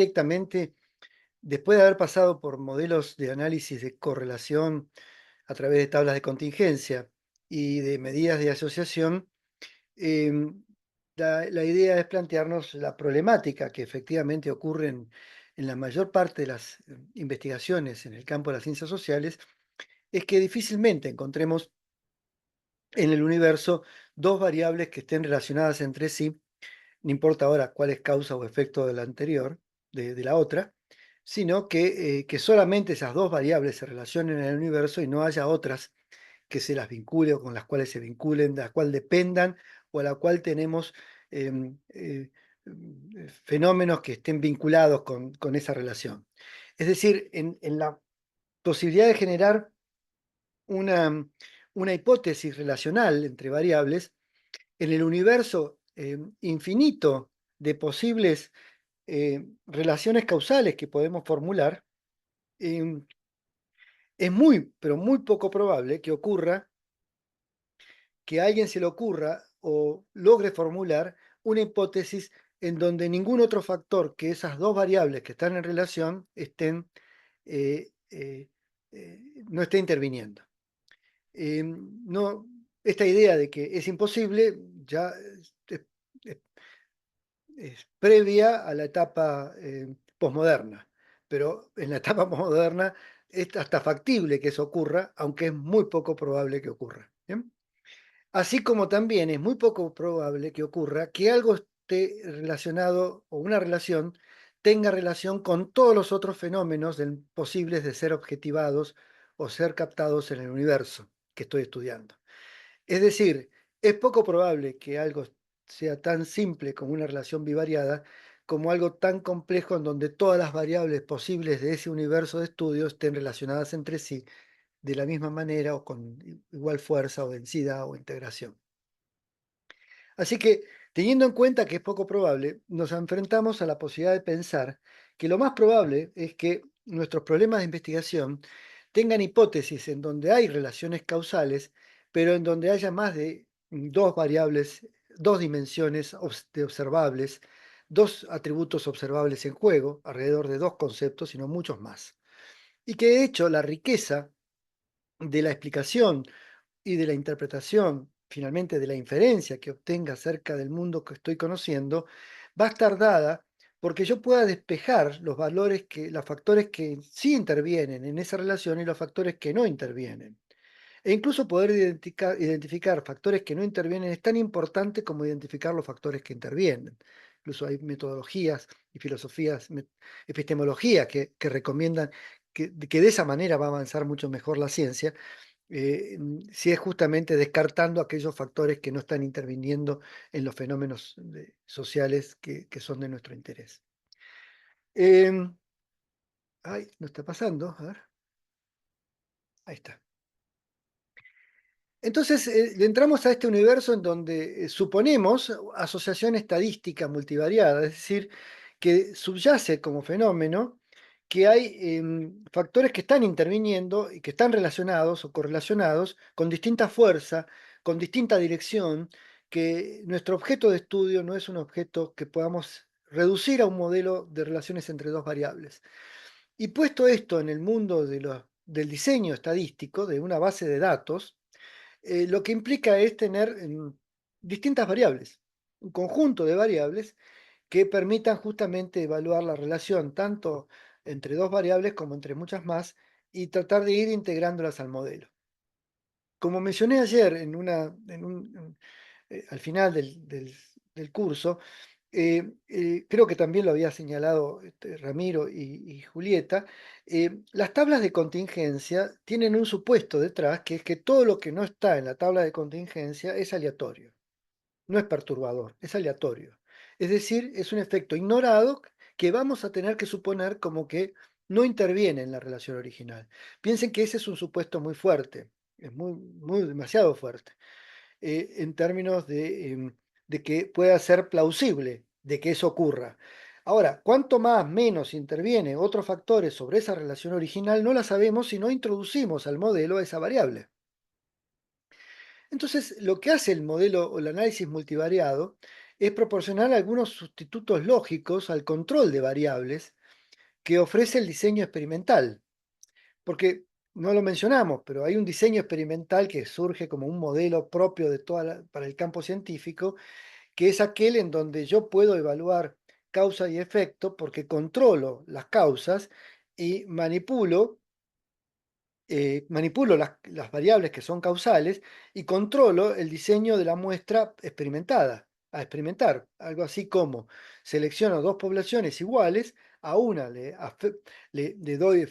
directamente, después de haber pasado por modelos de análisis de correlación a través de tablas de contingencia y de medidas de asociación, em, la idea es plantearnos la problemática que efectivamente ocurre en la mayor parte de las investigaciones en el campo de las ciencias sociales, es que difícilmente encontremos en el universo dos variables que estén relacionadas entre sí, no importa ahora cuál es causa o efecto de la anterior, de la otra, sino que solamente esas dos variables se relacionen en el universo y no haya otras que se las vincule o con las cuales se vinculen, de las cuales dependan o a la cual tenemos fenómenos que estén vinculados con esa relación. Es decir, en la posibilidad de generar una, una hipótesis relacional entre variables, en el universo infinito de posibles relaciones causales que podemos formular, eh, es muy, pero muy poco probable que ocurra que a alguien se le ocurra o logre formular una hipótesis en donde ningún otro factor que esas dos variables que están en relación eh, eh, no esté interviniendo. No, esta idea de que es imposible ya es, es previa a la etapa posmoderna, pero en la etapa posmoderna es hasta factible que eso ocurra, aunque es muy poco probable que ocurra. ¿Bien? Así como también es muy poco probable que ocurra que algo esté relacionado o una relación tenga relación con todos los otros fenómenos posibles de ser objetivados o ser captados en el universo que estoy estudiando. Es decir, es poco probable que algo sea tan simple como una relación bivariada como algo tan complejo en donde todas las variables posibles de ese universo de estudio estén relacionadas entre sí de la misma manera o con igual fuerza o densidad o integración. Así que, teniendo en cuenta que es poco probable, nos enfrentamos a la posibilidad de pensar que lo más probable es que nuestros problemas de investigación tengan hipótesis en donde hay relaciones causales, pero en donde haya más de dos variables, dos dimensiones de observables, dos atributos observables en juego, alrededor de dos conceptos, sino muchos más. Y que de hecho la riqueza de la explicación y de la interpretación, finalmente de la inferencia que obtenga acerca del mundo que estoy conociendo, va a estar dada porque yo pueda despejar los factores que sí intervienen en esa relación y los factores que no intervienen. E incluso poder identificar factores que no intervienen es tan importante como identificar los factores que intervienen. Incluso hay metodologías y filosofías, epistemologías que recomiendan que de esa manera va a avanzar mucho mejor la ciencia, si es justamente descartando aquellos factores que no están interviniendo en los fenómenos sociales que son de nuestro interés. Em, Ay, no está pasando. A ver, ahí está. Entonces, entramos a este universo en donde suponemos asociación estadística multivariada, es decir, que subyace como fenómeno que hay factores que están interviniendo y que están relacionados o correlacionados con distinta fuerza, con distinta dirección, que nuestro objeto de estudio no es un objeto que podamos reducir a un modelo de relaciones entre dos variables. Y puesto esto en el mundo del diseño estadístico, de una base de datos, lo que implica es tener distintas variables, un conjunto de variables que permitan justamente evaluar la relación tanto entre dos variables como entre muchas más y tratar de ir integrándolas al modelo. Como mencioné ayer al final del curso, creo que también lo había señalado Ramiro y Julieta, las tablas de contingencia tienen un supuesto detrás, que es que todo lo que no está en la tabla de contingencia es aleatorio, no es perturbador, es aleatorio. Es decir, es un efecto ignorado que vamos a tener que suponer como que no interviene en la relación original. Piensen que ese es un supuesto muy fuerte, es muy demasiado fuerte en términos de que pueda ser plausible de que eso ocurra. Ahora, cuánto más menos interviene otros factores sobre esa relación original, no la sabemos si no introducimos al modelo esa variable. Entonces, lo que hace el modelo o el análisis multivariado es proporcionar algunos sustitutos lógicos al control de variables que ofrece el diseño experimental. Porque no lo mencionamos, pero hay un diseño experimental que surge como un modelo propio de para el campo científico, que es aquel en donde yo puedo evaluar causa y efecto porque controlo las causas y manipulo las variables que son causales y controlo el diseño de la muestra experimentada, a experimentar. Algo así como selecciono dos poblaciones iguales, a una le doy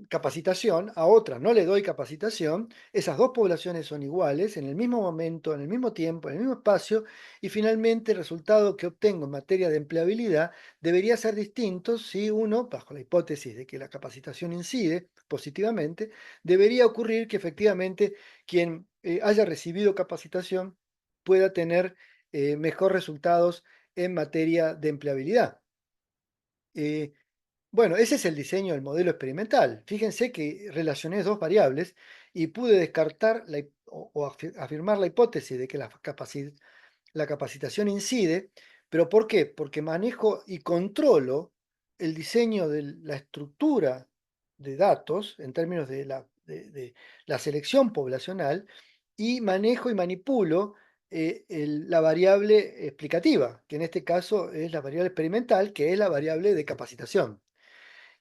capacitación, a otra no le doy capacitación, esas dos poblaciones son iguales en el mismo momento, en el mismo tiempo, en el mismo espacio, y finalmente el resultado que obtengo en materia de empleabilidad debería ser distinto si uno, bajo la hipótesis de que la capacitación incide positivamente, debería ocurrir que efectivamente quien haya recibido capacitación pueda tener mejor resultados en materia de empleabilidad. Eh, bueno, ese es el diseño del modelo experimental. Fíjense que relacioné dos variables y pude descartar afirmar la hipótesis de que la capacitación incide, pero ¿por qué? Porque manejo y controlo el diseño de la estructura de datos en términos de la selección poblacional y manejo y manipulo la variable explicativa, que en este caso es la variable experimental, que es la variable de capacitación.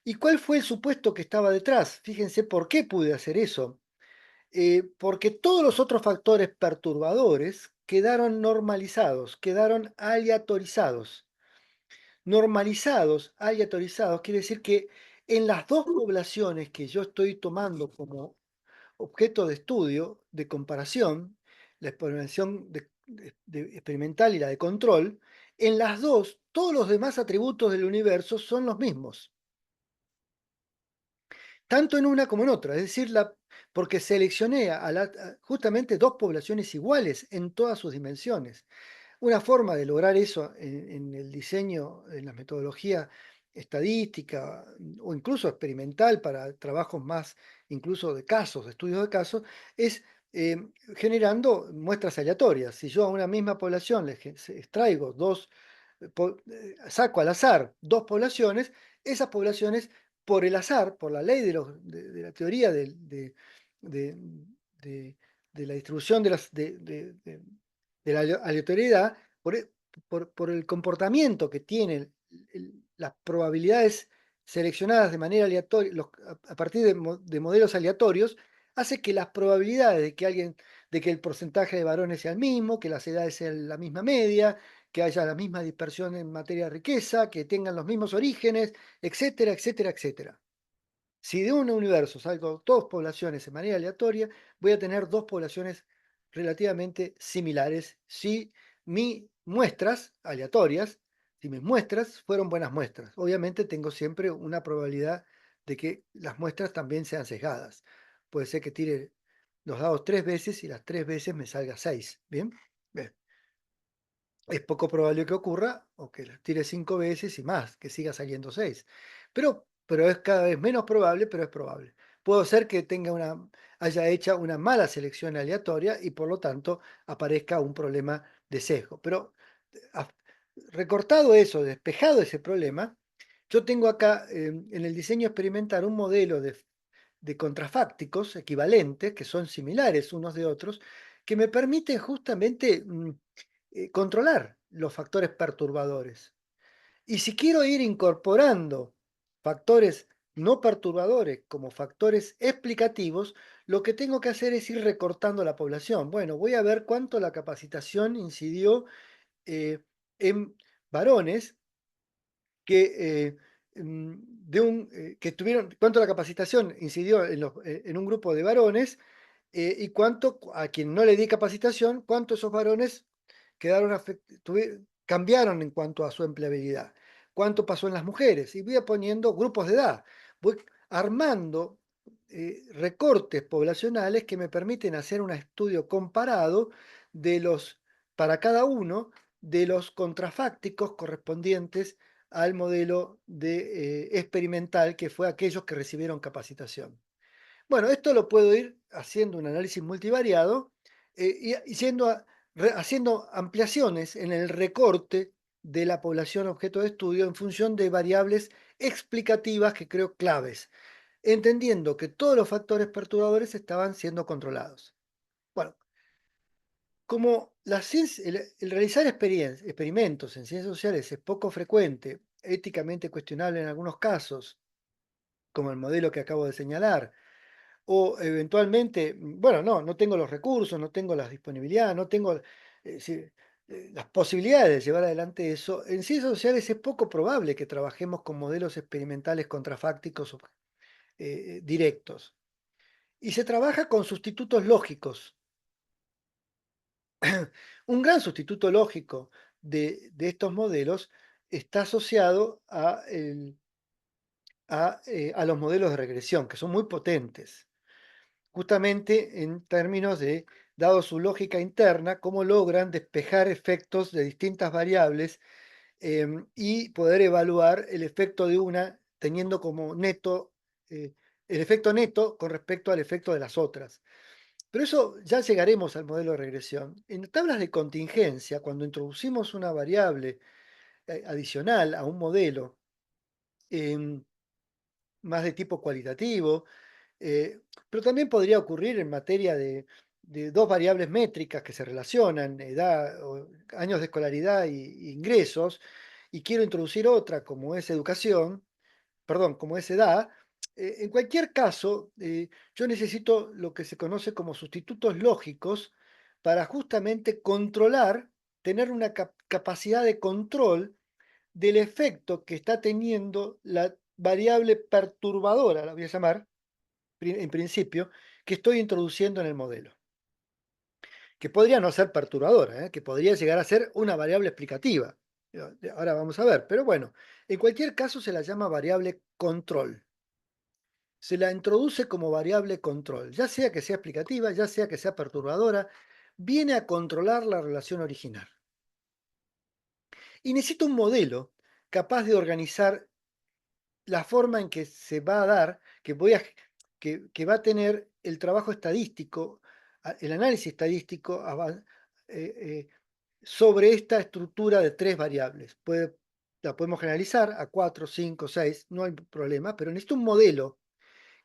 ¿Y cuál fue el supuesto que estaba detrás? Fíjense por qué pude hacer eso. Porque todos los otros factores perturbadores quedaron normalizados, quedaron aleatorizados. Normalizados, aleatorizados, quiere decir que en las dos poblaciones que yo estoy tomando como objeto de estudio, de comparación, la experimentación experimental y la de control, en las dos, todos los demás atributos del universo son los mismos, tanto en una como en otra, es decir, porque seleccioné justamente dos poblaciones iguales en todas sus dimensiones. Una forma de lograr eso en el diseño, en la metodología estadística o incluso experimental para trabajos más incluso de casos, de estudios de casos, es eh, generando muestras aleatorias. Si yo a una misma población extraigo saco al azar dos poblaciones, esas poblaciones por el azar, por la ley de la teoría de- de- de la distribución de la aleatoriedad, por el comportamiento que tienen las probabilidades seleccionadas de manera aleatoria, a partir de modelos aleatorios, hace que las probabilidades de que el porcentaje de varones sea el mismo, que las edades sean la misma media, que haya la misma dispersión en materia de riqueza, que tengan los mismos orígenes, etcétera, etcétera, etcétera. Si de un universo salgo dos poblaciones de manera aleatoria, voy a tener dos poblaciones relativamente similares si mis muestras aleatorias, si mis muestras fueron buenas muestras. Obviamente tengo siempre una probabilidad de que las muestras también sean sesgadas. Puede ser que tire los dados tres veces y las tres veces me salga seis. ¿Bien? Bien. Es poco probable que ocurra, o que las tire cinco veces y más, que siga saliendo seis. Pero es cada vez menos probable, pero es probable. Puede ser que haya hecho una mala selección aleatoria y por lo tanto aparezca un problema de sesgo. Pero a- recortado eso, despejado ese problema, yo tengo acá en el diseño experimental un modelo de contrafácticos equivalentes, que son similares unos de otros, que me permiten justamente controlar los factores perturbadores. Y si quiero ir incorporando factores no perturbadores como factores explicativos, lo que tengo que hacer es ir recortando la población. Bueno, voy a ver cuánto la capacitación incidió eh, en varones que, que tuvieron, cuánto la capacitación incidió en un grupo de varones y cuánto a quien no le di capacitación, cuánto esos varones cambiaron en cuanto a su empleabilidad, cuánto pasó en las mujeres, y voy poniendo grupos de edad, voy armando recortes poblacionales que me permiten hacer un estudio comparado de para cada uno de los contrafácticos correspondientes al modelo experimental que fue aquellos que recibieron capacitación. Bueno, esto lo puedo ir haciendo un análisis multivariado y yendo haciendo ampliaciones en el recorte de la población objeto de estudio en función de variables explicativas que creo claves, entendiendo que todos los factores perturbadores estaban siendo controlados. Bueno, como el realizar experimentos en ciencias sociales es poco frecuente, éticamente cuestionable en algunos casos, como el modelo que acabo de señalar, o eventualmente, bueno, no tengo los recursos, no tengo la disponibilidad, no tengo sí, las posibilidades de llevar adelante eso. En ciencias sociales es poco probable que trabajemos con modelos experimentales contrafácticos directos. Y se trabaja con sustitutos lógicos. Un gran sustituto lógico de estos modelos está asociado a los modelos de regresión, que son muy potentes, justamente en términos de, dado su lógica interna, cómo logran despejar efectos de distintas variables y poder evaluar el efecto de una teniendo como neto el efecto neto con respecto al efecto de las otras. Pero eso ya llegaremos al modelo de regresión. En tablas de contingencia, cuando introducimos una variable adicional a un modelo em, más de tipo cualitativo, pero también podría ocurrir en materia de dos variables métricas que se relacionan, edad, años de escolaridad y ingresos, y quiero introducir otra como es educación, perdón, como es edad. En cualquier caso, yo necesito lo que se conoce como sustitutos lógicos para justamente controlar, tener una capacidad de control del efecto que está teniendo la variable perturbadora, la voy a llamar, en principio, que estoy introduciendo en el modelo. Que podría no ser perturbadora, que podría llegar a ser una variable explicativa. Ahora vamos a ver, pero bueno, en cualquier caso se la llama variable control. Se la introduce como variable control, ya sea que sea explicativa, ya sea que sea perturbadora, viene a controlar la relación original. Y necesito un modelo capaz de organizar la forma en que se va a dar, que va a tener el trabajo estadístico, el análisis estadístico eh, eh, sobre esta estructura de tres variables. La podemos generalizar a 4, 5, 6, no hay problema, pero necesito un modelo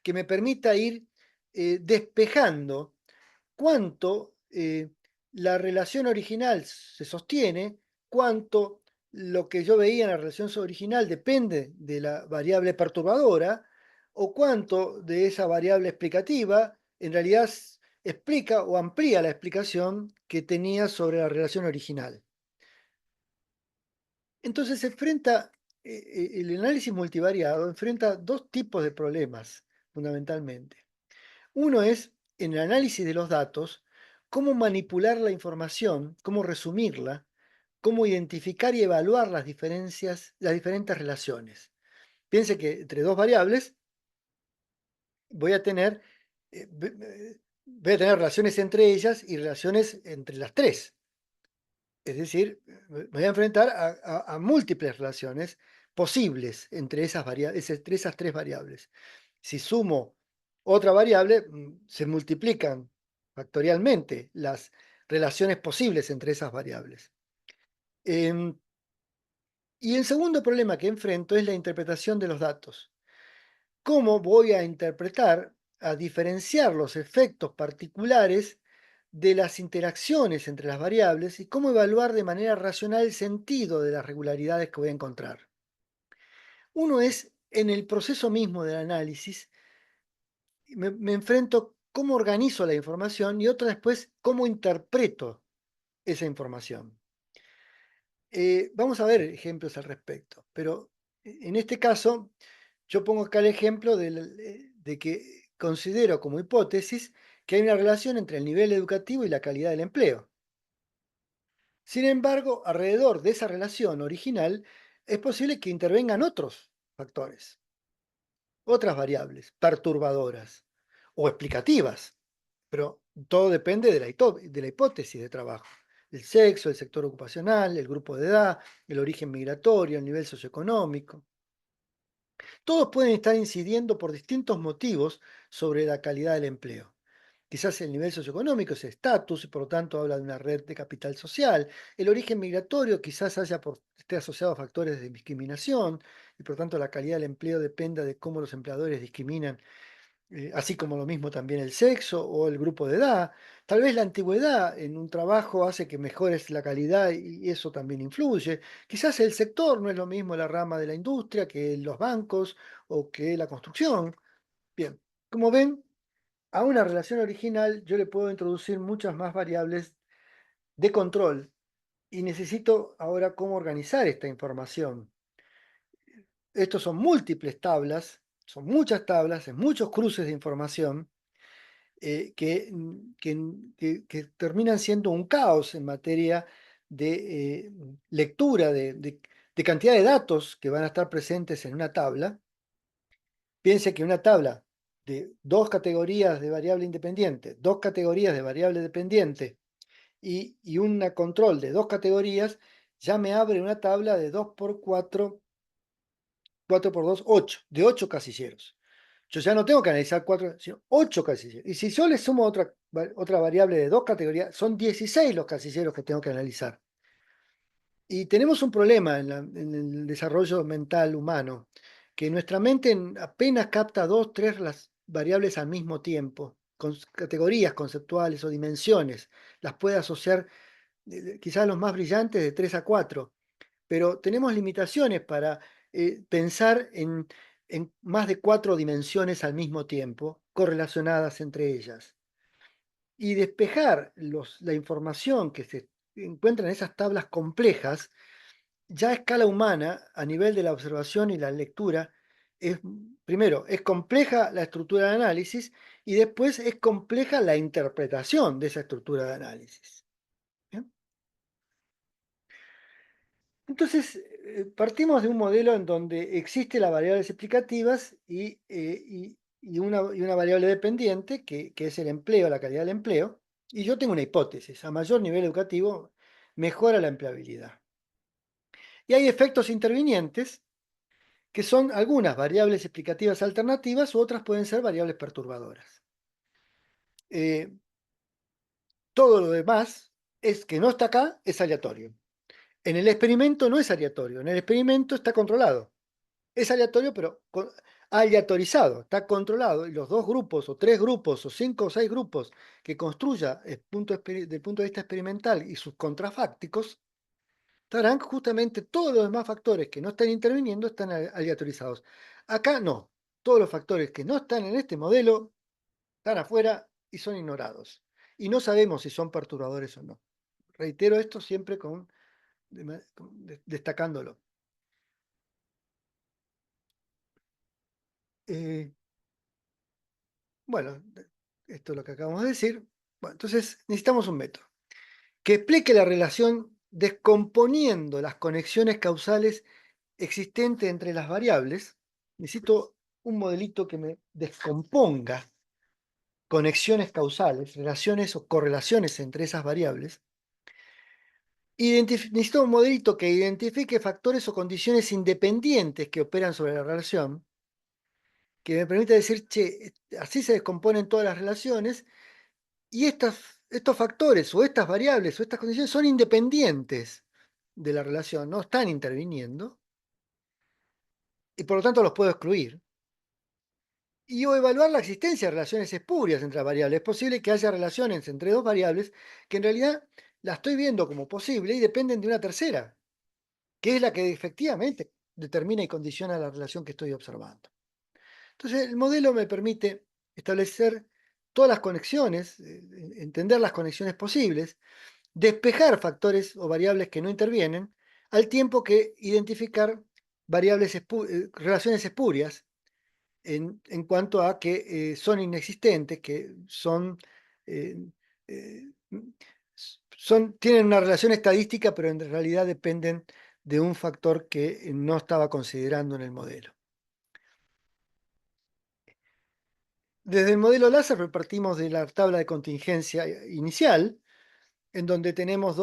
que me permita ir despejando cuánto la relación original se sostiene, cuánto lo que yo veía en la relación original depende de la variable perturbadora, o cuánto de esa variable explicativa en realidad explica o amplía la explicación que tenía sobre la relación original. Entonces el análisis multivariado enfrenta dos tipos de problemas fundamentalmente. Uno es, en el análisis de los datos, cómo manipular la información, cómo resumirla, cómo identificar y evaluar las diferentes relaciones. Piense que entre dos variables voy a tener, voy a tener relaciones entre ellas y relaciones entre las tres. Es decir, me voy a enfrentar a múltiples relaciones posibles entre esas tres variables. Si sumo otra variable, se multiplican factorialmente las relaciones posibles entre esas variables. Em, y el segundo problema que enfrento es la interpretación de los datos. ¿Cómo voy a interpretar, a diferenciar los efectos particulares de las interacciones entre las variables y cómo evaluar de manera racional el sentido de las regularidades que voy a encontrar? Uno es en el proceso mismo del análisis, me enfrento cómo organizo la información y otra después cómo interpreto esa información. Vamos a ver ejemplos al respecto, pero en este caso yo pongo acá el ejemplo de que considero como hipótesis que hay una relación entre el nivel educativo y la calidad del empleo. Sin embargo, alrededor de esa relación original es posible que intervengan otros factores, otras variables perturbadoras o explicativas, pero todo depende de la hipótesis de trabajo. El sexo, el sector ocupacional, el grupo de edad, el origen migratorio, el nivel socioeconómico. Todos pueden estar incidiendo por distintos motivos sobre la calidad del empleo. Quizás el nivel socioeconómico es estatus y por lo tanto habla de una red de capital social. El origen migratorio quizás esté asociado a factores de discriminación y por lo tanto la calidad del empleo dependa de cómo los empleadores discriminan, así como lo mismo también el sexo o el grupo de edad. Tal vez la antigüedad en un trabajo hace que mejores la calidad y eso también influye. Quizás el sector no es lo mismo la rama de la industria que los bancos o que la construcción. Bien, como ven, a una relación original yo le puedo introducir muchas más variables de control y necesito ahora cómo organizar esta información. Estos son múltiples tablas, son muchas tablas, en muchos cruces de información que terminan siendo un caos en materia de lectura de cantidad de datos que van a estar presentes en una tabla. Piense que una tabla de dos categorías de variable independiente, dos categorías de variable dependiente y un control de dos categorías, ya me abre una tabla de 2 por 4, 4 por 2, 8, de 8 casilleros. Yo ya no tengo que analizar 4, sino 8 casilleros. Y si yo le sumo otra variable de dos categorías, son 16 los casilleros que tengo que analizar. Y tenemos un problema en el desarrollo mental humano, que nuestra mente apenas capta dos, tres las variables al mismo tiempo, con categorías conceptuales o dimensiones. Las puede asociar quizás los más brillantes de 3 a 4, pero tenemos limitaciones para pensar en más de 4 dimensiones al mismo tiempo, correlacionadas entre ellas. Y despejar la información que se encuentra en esas tablas complejas, ya a escala humana, a nivel de la observación y la lectura, es, primero, es compleja la estructura de análisis y después es compleja la interpretación de esa estructura de análisis. ¿Bien? Entonces, partimos de un modelo en donde existen las variables explicativas y una variable dependiente, que es el empleo, la calidad del empleo, y yo tengo una hipótesis: a mayor nivel educativo, mejora la empleabilidad. Y hay efectos intervinientes, que son algunas variables explicativas alternativas u otras pueden ser variables perturbadoras. Eh, Todo lo demás es que no está acá, es aleatorio. En el experimento no es aleatorio, en el experimento está controlado. Es aleatorio, pero aleatorizado, está controlado, y los dos grupos, o tres grupos, o cinco o seis grupos que construya del punto de vista experimental y sus contrafácticos, estarán justamente todos los demás factores que no están interviniendo, están aleatorizados. Acá no, todos los factores que no están en este modelo están afuera y son ignorados. Y no sabemos si son perturbadores o no. Reitero esto siempre destacándolo. Eh, Bueno, esto es lo que acabamos de decir. Bueno, entonces necesitamos un método que explique la relación descomponiendo las conexiones causales existentes entre las variables. Necesito un modelito que me descomponga conexiones causales, relaciones o correlaciones entre esas variables. Necesito un modelito que identifique factores o condiciones independientes que operan sobre la relación, que me permita decir, che, así se descomponen todas las relaciones. Y estos factores o estas variables o estas condiciones son independientes de la relación, no están interviniendo y por lo tanto los puedo excluir. O evaluar la existencia de relaciones espurias entre las variables. Es posible que haya relaciones entre dos variables que en realidad las estoy viendo como posible y dependen de una tercera, que es la que efectivamente determina y condiciona la relación que estoy observando. Entonces, el modelo me permite establecer todas las conexiones, entender las conexiones posibles, despejar factores o variables que no intervienen, al tiempo que identificar relaciones espurias en cuanto a que son inexistentes, que eh, eh, tienen una relación estadística, pero en realidad dependen de un factor que no estaba considerando en el modelo. Desde el modelo láser repartimos de la tabla de contingencia inicial, en donde tenemos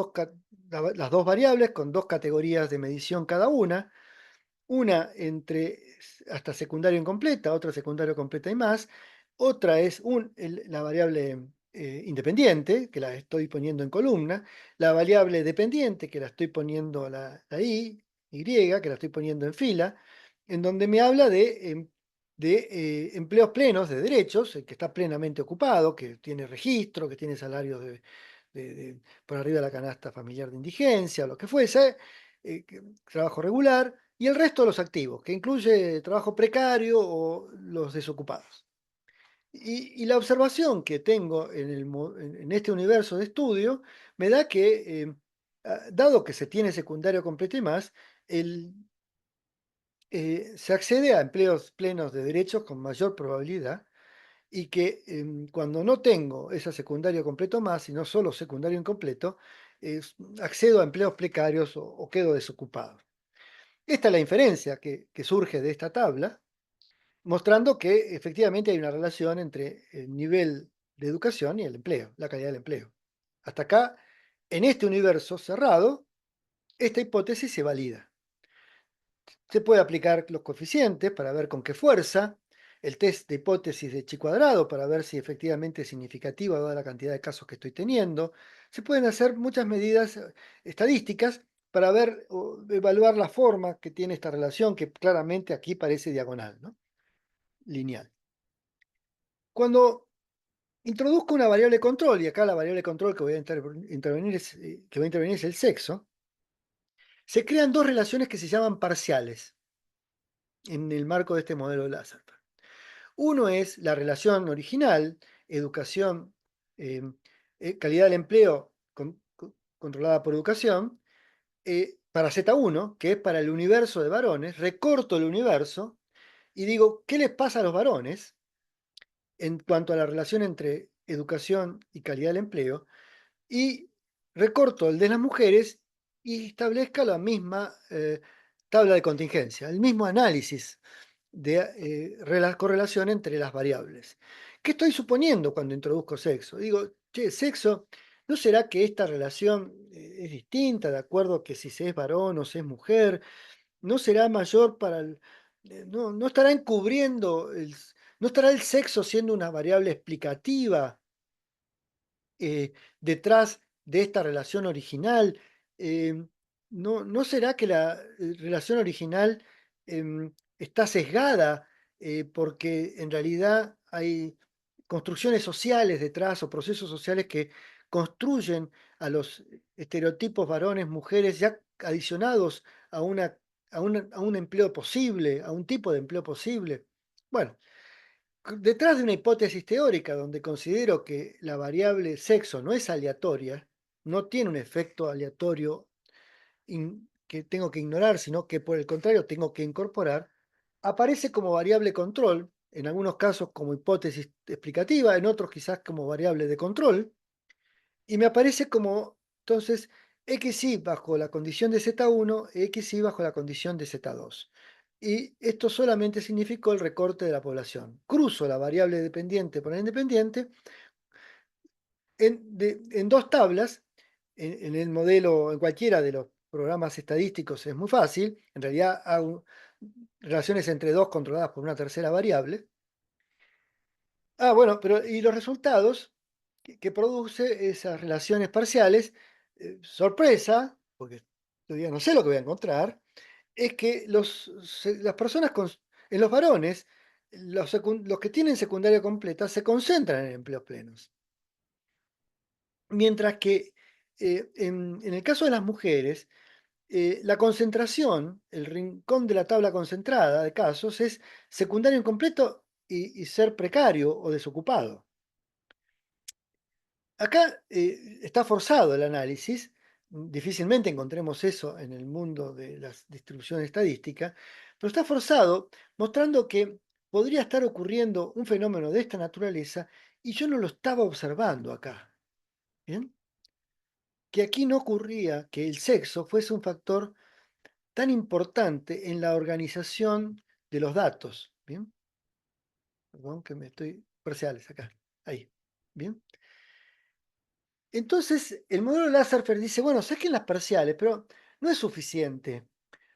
las dos variables con dos categorías de medición cada una entre hasta secundario incompleta, otra secundario completa y más. Otra es la variable independiente, que la estoy poniendo en columna, la variable dependiente, que la estoy poniendo la Y, que la estoy poniendo en fila, en donde me habla de empleos plenos, de derechos, el que está plenamente ocupado, que tiene registro, que tiene salarios por arriba de la canasta familiar de indigencia, o lo que fuese, trabajo regular, y el resto de los activos, que incluye trabajo precario o los desocupados. Y la observación que tengo en este universo de estudio me da que, dado que se tiene secundario completo y más, se accede a empleos plenos de derechos con mayor probabilidad y que cuando no tengo esa secundario completo más, sino solo secundario incompleto, accedo a empleos precarios o quedo desocupado. Esta es la inferencia que surge de esta tabla, mostrando que efectivamente hay una relación entre el nivel de educación y el empleo, la calidad del empleo. Hasta acá, en este universo cerrado, esta hipótesis se valida. Se puede aplicar los coeficientes para ver con qué fuerza, el test de hipótesis de chi cuadrado para ver si efectivamente es significativa dada la cantidad de casos que estoy teniendo. Se pueden hacer muchas medidas estadísticas para ver o evaluar la forma que tiene esta relación, que claramente aquí parece diagonal, ¿no? Lineal. Cuando introduzco una variable control, y acá la variable control que voy a intervenir es el sexo, se crean dos relaciones que se llaman parciales en el marco de este modelo de Lazarfer. Uno es la relación original, educación, eh, calidad del empleo controlada por educación, para Z1, que es para el universo de varones, recorto el universo y digo, ¿qué les pasa a los varones en cuanto a la relación entre educación y calidad del empleo? Y recorto el de las mujeres y establezca la misma tabla de contingencia, el mismo análisis de correlación entre las variables. ¿Qué estoy suponiendo cuando introduzco sexo? Digo, che, sexo, ¿no será que esta relación es distinta de acuerdo a que si se es varón o se es mujer? ¿No será mayor para el... no estará encubriendo, no estará el sexo siendo una variable explicativa detrás de esta relación original? ¿No será que la relación original está sesgada porque en realidad hay construcciones sociales detrás o procesos sociales que construyen a los estereotipos varones, mujeres, ya adicionados a, a un empleo posible, a un tipo de empleo posible? Bueno, detrás de una hipótesis teórica donde considero que la variable sexo no es aleatoria, no tiene un efecto aleatorio que tengo que ignorar, sino que por el contrario tengo que incorporar, aparece como variable control, en algunos casos como hipótesis explicativa, en otros quizás como variable de control, y me aparece como, entonces, XY bajo la condición de Z1, XY bajo la condición de Z2. Y esto solamente significó el recorte de la población. Cruzo la variable dependiente por la independiente en dos tablas, en el modelo, en cualquiera de los programas estadísticos es muy fácil. En realidad hago relaciones entre dos controladas por una tercera variable. Bueno, pero y los resultados que produce esas relaciones parciales, sorpresa, porque todavía no sé lo que voy a encontrar, es que las personas en los varones, los que tienen secundaria completa, se concentran en empleos plenos. Mientras que en el caso de las mujeres, la concentración, el rincón de la tabla concentrada de casos, es secundario incompleto y ser precario o desocupado. Acá está forzado el análisis, difícilmente encontremos eso en el mundo de las distribuciones estadísticas, pero está forzado mostrando que podría estar ocurriendo un fenómeno de esta naturaleza y yo no lo estaba observando acá. ¿Bien? Que aquí no ocurría que el sexo fuese un factor tan importante en la organización de los datos. ¿Bien? Perdón que me estoy... Parciales acá. Ahí. ¿Bien? Entonces, el modelo de Lazarfer dice, bueno, saquen las parciales, pero no es suficiente.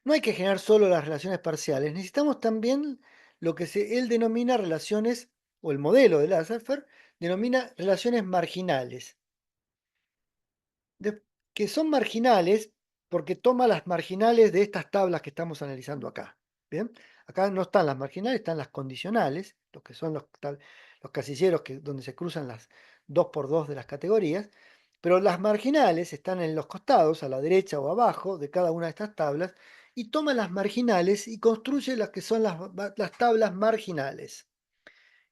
No hay que generar solo las relaciones parciales. Necesitamos también lo que él denomina relaciones o el modelo de Lazarsfeld, denomina relaciones marginales, de- que son marginales porque toma las marginales de estas tablas que estamos analizando acá. ¿Bien? Acá no están las marginales, están las condicionales, los que son los casilleros donde se cruzan las 2 por 2 de las categorías, pero las marginales están en los costados, a la derecha o abajo de cada una de estas tablas, y toma las marginales y construye las que son las tablas marginales.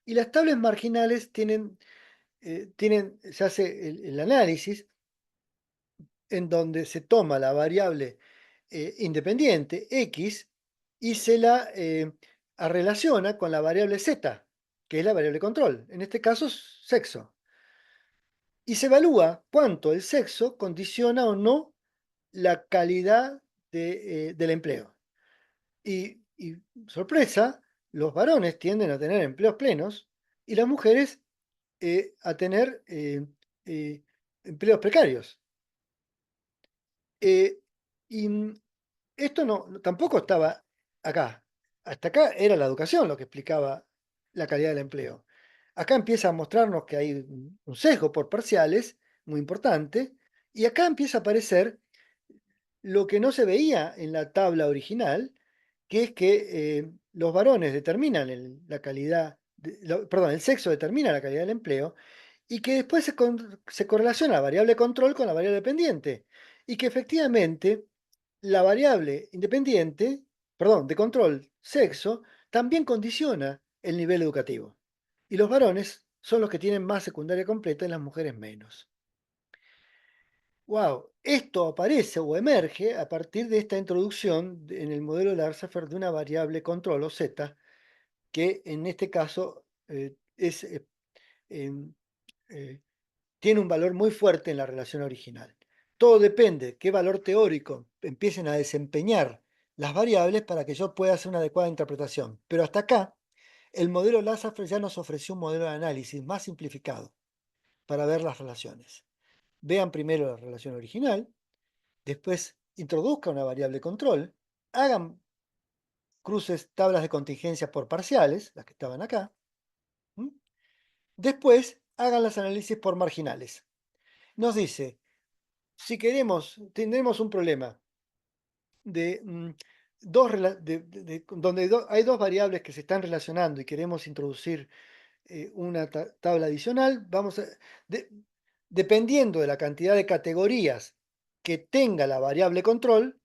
Y las tablas marginales se hace el análisis en donde se toma la variable independiente X y se la relaciona con la variable Z, que es la variable control, en este caso sexo. Y se evalúa cuánto el sexo condiciona o no la calidad del empleo. Y sorpresa, los varones tienden a tener empleos plenos y las mujeres a tener eh, empleos precarios. Eh, y esto tampoco estaba acá. Hasta acá era la educación lo que explicaba la calidad del empleo. Acá empieza a mostrarnos que hay un sesgo por parciales muy importante, y acá empieza a aparecer lo que no se veía en la tabla original, que es que los varones determinan la calidad, perdón, el sexo determina la calidad del empleo, y que después se correlaciona la variable control con la variable dependiente, y que efectivamente la variable independiente, perdón, de control, sexo, también condiciona el nivel educativo. Y los varones son los que tienen más secundaria completa y las mujeres menos. Wow, esto aparece o emerge a partir de esta introducción en el modelo de Larsafer de una variable control o z, que en este caso em, eh, tiene un valor muy fuerte en la relación original. Todo depende de qué valor teórico empiecen a desempeñar las variables para que yo pueda hacer una adecuada interpretación. Pero hasta acá, el modelo Lazarsfeld ya nos ofreció un modelo de análisis más simplificado para ver las relaciones. Vean primero la relación original, después introduzcan una variable control, hagan cruces, tablas de contingencia por parciales, las que estaban acá. ¿Mm? Después hagan los análisis por marginales. Nos dice, si tenemos un problema de, donde hay dos variables que se están relacionando y queremos introducir una tabla adicional, de- dependiendo de la cantidad de categorías que tenga la variable control,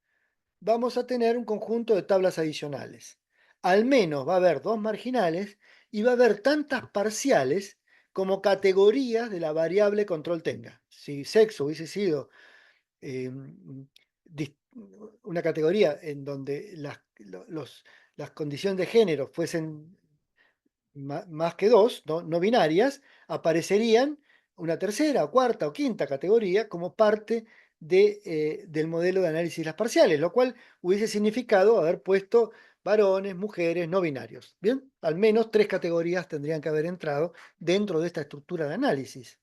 vamos a tener un conjunto de tablas adicionales. Al menos va a haber dos marginales y va a haber tantas parciales como categorías de la variable control tenga. Si sexo hubiese sido eh, una categoría en donde las condiciones de género fuesen más que dos, no binarias, aparecerían una tercera, o cuarta o quinta categoría como parte del modelo de análisis de las parciales, lo cual hubiese significado haber puesto varones, mujeres, no binarios. Bien, al menos tres categorías tendrían que haber entrado dentro de esta estructura de análisis.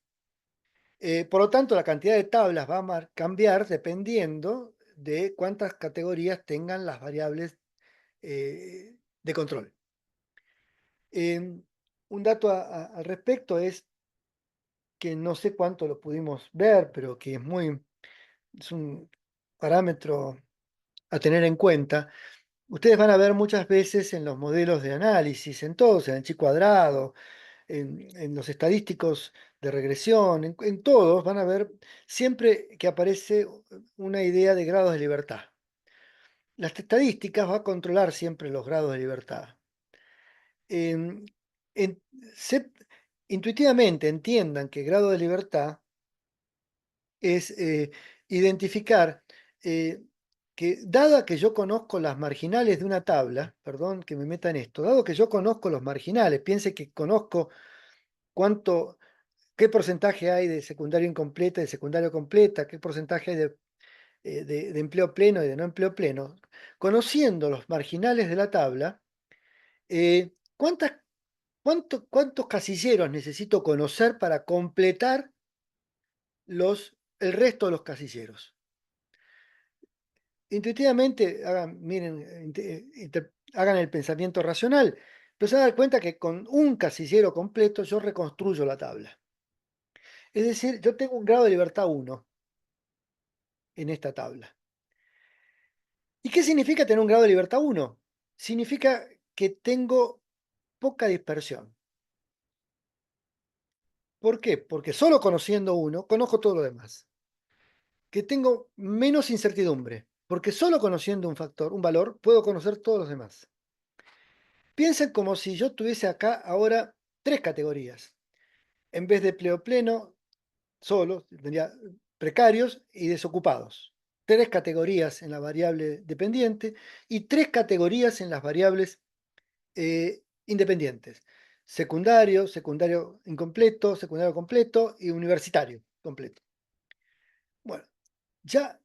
Por lo tanto, la cantidad de tablas va a cambiar dependiendo de cuántas categorías tengan las variables de control. Un dato al respecto es que no sé cuánto lo pudimos ver, pero que es un parámetro a tener en cuenta. Ustedes van a ver muchas veces en los modelos de análisis, en todos, en el chi cuadrado, en los estadísticos de regresión, en todos van a ver siempre que aparece una idea de grados de libertad. Las estadísticas va a controlar siempre los grados de libertad. Em, en- se- Intuitivamente entiendan que grado de libertad es identificar que, dada que yo conozco las marginales de una tabla, perdón que me meta en esto, dado que yo conozco los marginales, piense que conozco cuánto, qué porcentaje hay de secundaria incompleta, de secundaria completa, qué porcentaje hay de empleo pleno y de no empleo pleno, conociendo los marginales de la tabla, ¿cuántas ¿cuántos casilleros necesito conocer para completar el resto de los casilleros? Intuitivamente, hagan, miren, hagan el pensamiento racional. Pero se va a dar cuenta que con un casillero completo yo reconstruyo la tabla. Es decir, yo tengo un grado de libertad 1 en esta tabla. ¿Y qué significa tener un grado de libertad 1? Significa que tengo poca dispersión. ¿Por qué? Porque solo conociendo uno, conozco todo lo demás. Que tengo menos incertidumbre, porque solo conociendo un factor, un valor, puedo conocer todos los demás. Piensen como si yo tuviese acá ahora tres categorías. En vez de pleopleno, solo, tendría precarios y desocupados. Tres categorías en la variable dependiente y tres categorías en las variables independientes. Secundario, secundario incompleto, secundario completo y universitario completo. Bueno, ya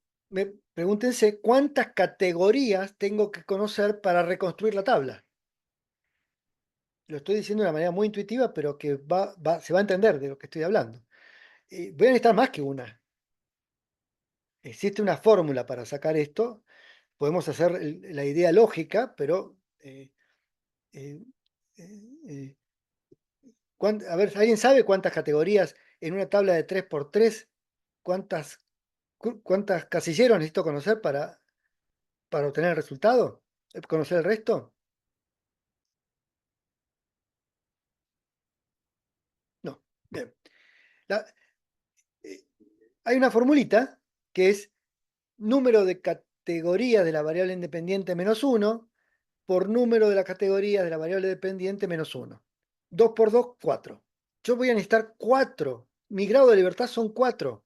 pregúntense cuántas categorías tengo que conocer para reconstruir la tabla. Lo estoy diciendo de una manera muy intuitiva, pero que se va a entender de lo que estoy hablando. Voy a necesitar más que una. Existe una fórmula para sacar esto. Podemos hacer la idea lógica, pero eh, eh, a ver, ¿alguien sabe cuántas categorías en una tabla de 3 por 3? ¿Cuántas, cuántas casilleros necesito conocer para obtener el resultado? ¿Conocer el resto? No. Bien. La- eh, Hay una formulita que es número de categorías de la variable independiente menos 1 por número de las categorías de la variable dependiente menos 1. 2 por 2, 4. Yo voy a necesitar 4. Mi grado de libertad son 4.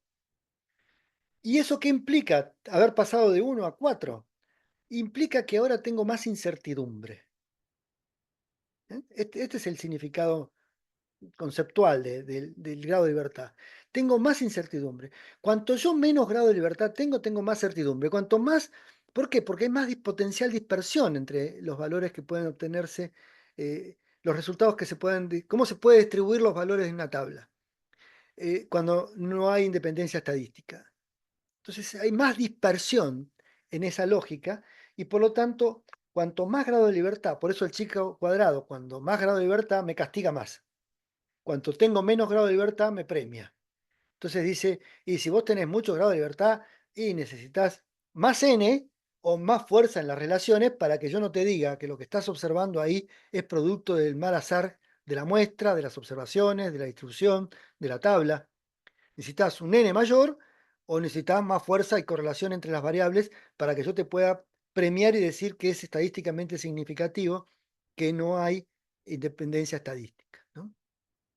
¿Y eso qué implica? Haber pasado de 1 a 4. Implica que ahora tengo más incertidumbre. Este es el significado conceptual del grado de libertad. Tengo más incertidumbre. Cuanto yo menos grado de libertad tengo, tengo más certidumbre. Cuanto más, ¿por qué? Porque hay más potencial dispersión entre los valores que pueden obtenerse, los resultados que se pueden, cómo se puede distribuir los valores en una tabla, cuando no hay independencia estadística. Entonces hay más dispersión en esa lógica y por lo tanto, cuanto más grado de libertad, por eso el chico cuadrado, cuando más grado de libertad me castiga más. Cuanto tengo menos grado de libertad, me premia. Entonces dice, y si vos tenés mucho grado de libertad y necesitas más n o más fuerza en las relaciones para que yo no te diga que lo que estás observando ahí es producto del mal azar de la muestra, de las observaciones, de la distribución, de la tabla. Necesitas un n mayor o necesitas más fuerza y correlación entre las variables para que yo te pueda premiar y decir que es estadísticamente significativo que no hay independencia estadística, ¿no?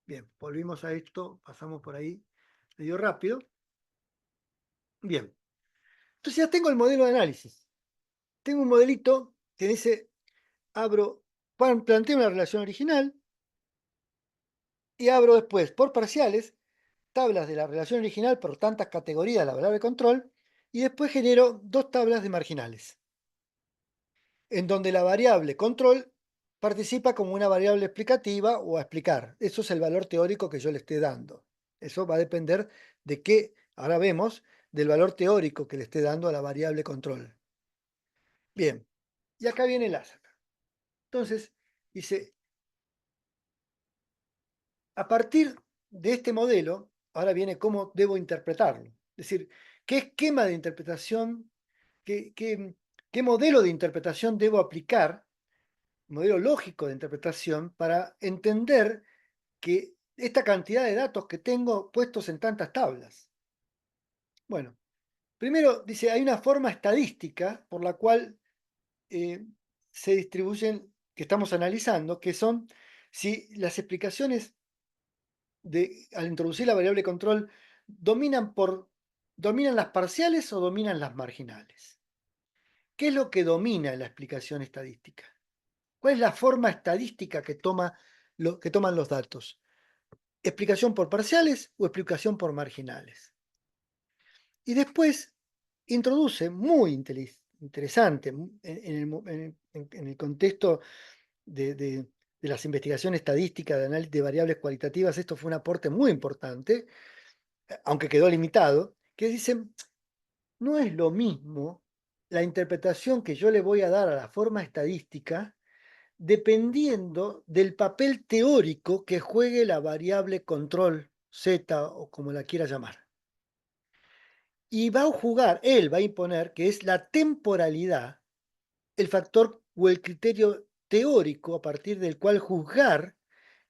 Bien, volvimos a esto, pasamos por ahí medio rápido. Bien, entonces ya tengo el modelo de análisis. Tengo un modelito que dice, planteo una relación original y abro después por parciales tablas de la relación original por tantas categorías de la variable control y después genero dos tablas de marginales, en donde la variable control participa como una variable explicativa o a explicar. Eso es el valor teórico que yo le esté dando. Eso va a depender de qué, ahora vemos, del valor teórico que le esté dando a la variable control. Bien, y acá viene el ASAC. Entonces, dice, a partir de este modelo, ahora viene cómo debo interpretarlo. Es decir, qué esquema de interpretación, qué modelo de interpretación debo aplicar, modelo lógico de interpretación, para entender que esta cantidad de datos que tengo puestos en tantas tablas. Bueno, primero dice, hay una forma estadística por la cual se distribuyen, que estamos analizando, que son si las explicaciones al introducir la variable control dominan las parciales o dominan las marginales. ¿Qué es lo que domina en la explicación estadística? ¿Cuál es la forma estadística que toman los datos? ¿Explicación por parciales o explicación por marginales? Y después introduce, muy interesante, en el contexto de las investigaciones estadísticas de análisis de variables cualitativas, esto fue un aporte muy importante, aunque quedó limitado, que dicen, no es lo mismo la interpretación que yo le voy a dar a la forma estadística dependiendo del papel teórico que juegue la variable control Z o como la quiera llamar. Y va a jugar, él va a imponer que es la temporalidad el factor o el criterio teórico a partir del cual juzgar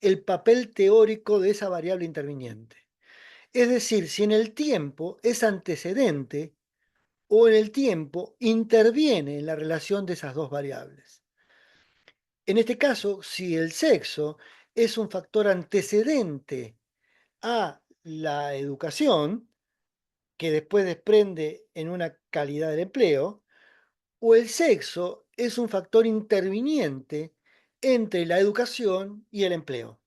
el papel teórico de esa variable interviniente. Es decir, si en el tiempo es antecedente o en el tiempo interviene en la relación de esas dos variables. En este caso, si el sexo es un factor antecedente a la educación, que después desprende en una calidad del empleo, o el sexo es un factor interviniente entre la educación y el empleo.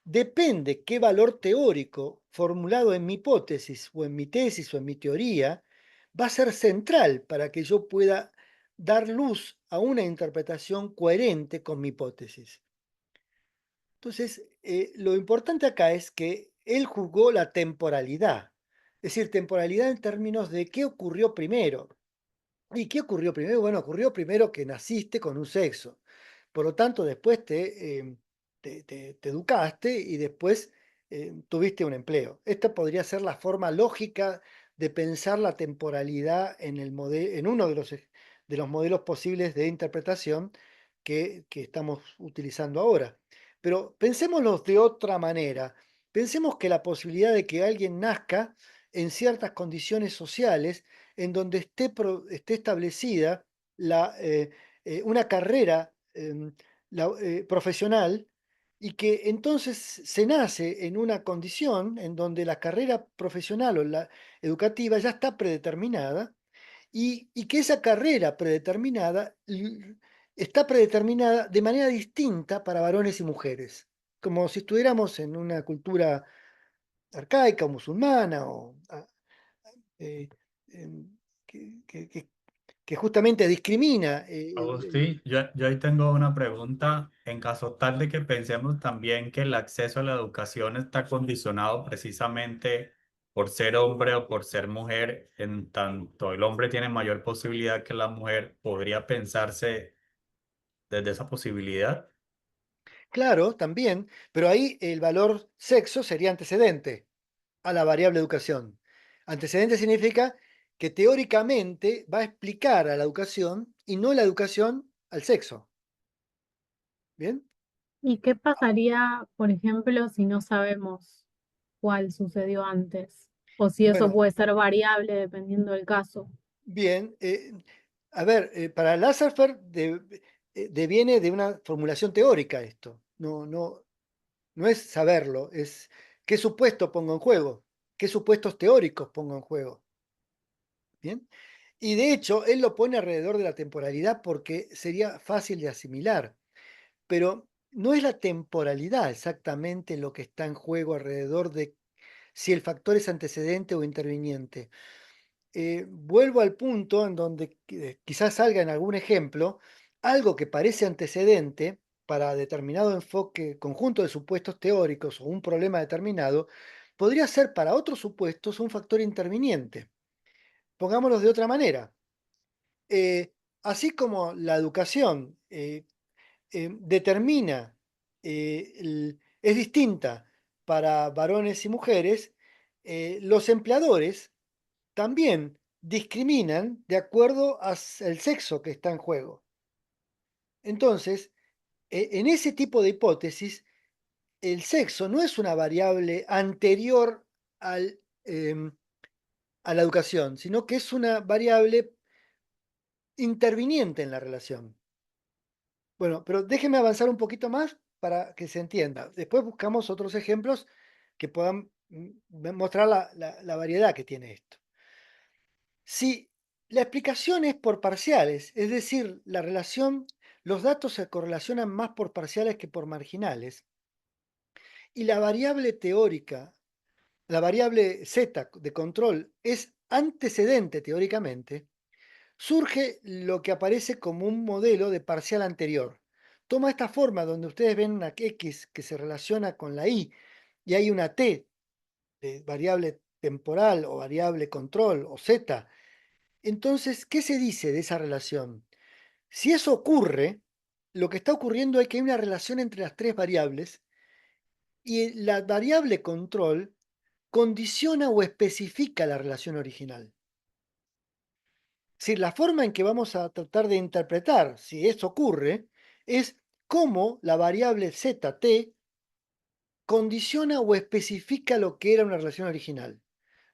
Depende qué valor teórico formulado en mi hipótesis o en mi tesis o en mi teoría va a ser central para que yo pueda dar luz a una interpretación coherente con mi hipótesis. Entonces, lo importante acá es que él juzgó la temporalidad, es decir, temporalidad en términos de qué ocurrió primero. ¿Y qué ocurrió primero? Bueno, ocurrió primero que naciste con un sexo. Por lo tanto, después te educaste y después tuviste un empleo. Esta podría ser la forma lógica de pensar la temporalidad en, en uno de los modelos posibles de interpretación que estamos utilizando ahora. Pero pensémoslo de otra manera. Pensemos que la posibilidad de que alguien nazca en ciertas condiciones sociales en donde esté establecida una carrera profesional y que entonces se nace en una condición en donde la carrera profesional o la educativa ya está predeterminada y que esa carrera predeterminada está predeterminada de manera distinta para varones y mujeres, como si estuviéramos en una cultura arcaica o musulmana eh, em, que, que- que- que justamente discrimina. Agustín, yo ahí tengo una pregunta. En caso tal de que pensemos también que el acceso a la educación está condicionado precisamente por ser hombre o por ser mujer, en tanto el hombre tiene mayor posibilidad que la mujer, podría pensarse desde esa posibilidad. Claro, también, pero ahí el valor sexo sería antecedente a la variable educación. Antecedente significa que teóricamente va a explicar a la educación y no la educación al sexo. ¿Bien? ¿Y qué pasaría, por ejemplo, si no sabemos cuál sucedió antes? O si eso Bueno, puede ser variable dependiendo del caso. bien. A ver, para Lasserfer deviene de una formulación teórica esto. No es saberlo, es qué supuesto pongo en juego, qué supuestos teóricos pongo en juego. ¿Bien? Y de hecho, él lo pone alrededor de la temporalidad porque sería fácil de asimilar, pero no es la temporalidad exactamente lo que está en juego alrededor de si el factor es antecedente o interviniente. Vuelvo al punto en donde quizás salga en algún ejemplo algo que parece antecedente para determinado enfoque, conjunto de supuestos teóricos o un problema determinado, podría ser para otros supuestos un factor interviniente. Pongámoslo de otra manera. Eh, Así como la educación determina, es distinta para varones y mujeres, los empleadores también discriminan de acuerdo al sexo que está en juego. Entonces, en ese tipo de hipótesis, el sexo no es una variable anterior al, a la educación, sino que es una variable interviniente en la relación. Bueno, pero déjeme avanzar un poquito más para que se entienda. Después buscamos otros ejemplos que puedan mostrar la variedad que tiene esto. Si la explicación es por parciales, es decir, la relación, los datos se correlacionan más por parciales que por marginales, y la variable teórica, la variable z de control es antecedente teóricamente, surge lo que aparece como un modelo de parcial anterior. Toma esta forma donde ustedes ven una X que se relaciona con la Y y hay una T de variable temporal o variable control o Z. Entonces, ¿qué se dice de esa relación? Si eso ocurre, lo que está ocurriendo es que hay una relación entre las tres variables y la variable control condiciona o especifica la relación original. Es decir, la forma en que vamos a tratar de interpretar si eso ocurre es cómo la variable zt condiciona o especifica lo que era una relación original.